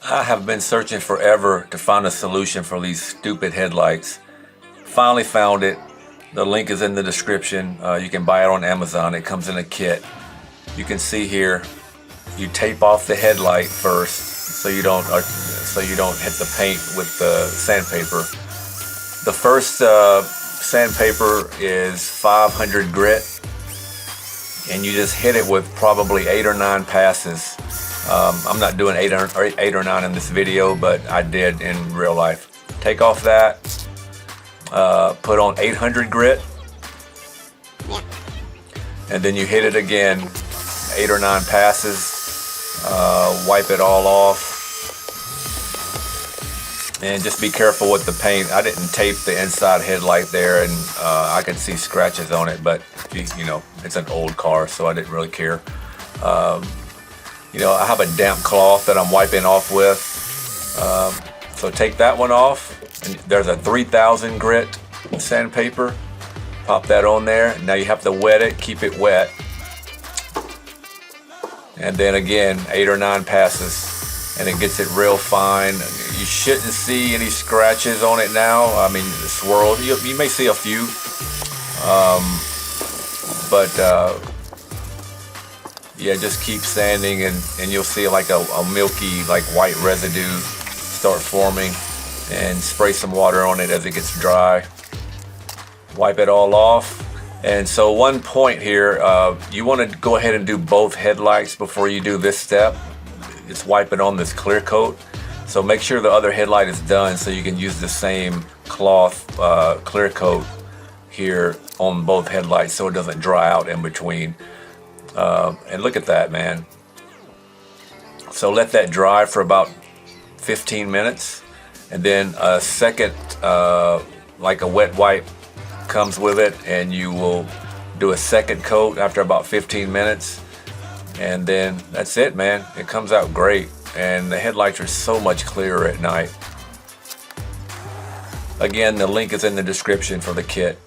I have been searching forever to find a solution for these stupid headlights. Finally found it. The link is in the description. You can buy it on Amazon. It comes in a kit. You can see here, you tape off the headlight first so you don't hit the paint with the sandpaper. The first sandpaper is 500 grit, and you just hit it with probably 8 or 9 passes. I'm not doing 8 or 9 in this video, but I did in real life. Take off that, put on 800 grit, and then you hit it again, 8 or 9 passes, wipe it all off, and just be careful with the paint. I didn't tape the inside headlight there, and I could see scratches on it, but you know, it's an old car, so I didn't really care. You know, I have a damp cloth that I'm wiping off with. So take that one off. And there's a 3000 grit sandpaper. Pop that on there. Now you have to wet it, keep it wet. And then again, 8 or 9 passes. And it gets it real fine. You shouldn't see any scratches on it now. I mean, the swirl, you may see a few. Yeah, just keep sanding and you'll see like a milky, like white residue start forming, and spray some water on it as it gets dry. Wipe it all off. And so one point here, you want to go ahead and do both headlights before you do this step. It's wiping on this clear coat. So make sure the other headlight is done so you can use the same cloth clear coat here on both headlights so it doesn't dry out in between. And look at that, man. So let that dry for about 15 minutes, and then a second like a wet wipe comes with it, and you will do a second coat after about 15 minutes, and then that's it, man. It comes out great, and the headlights are so much clearer at night. Again, the link is in the description for the kit.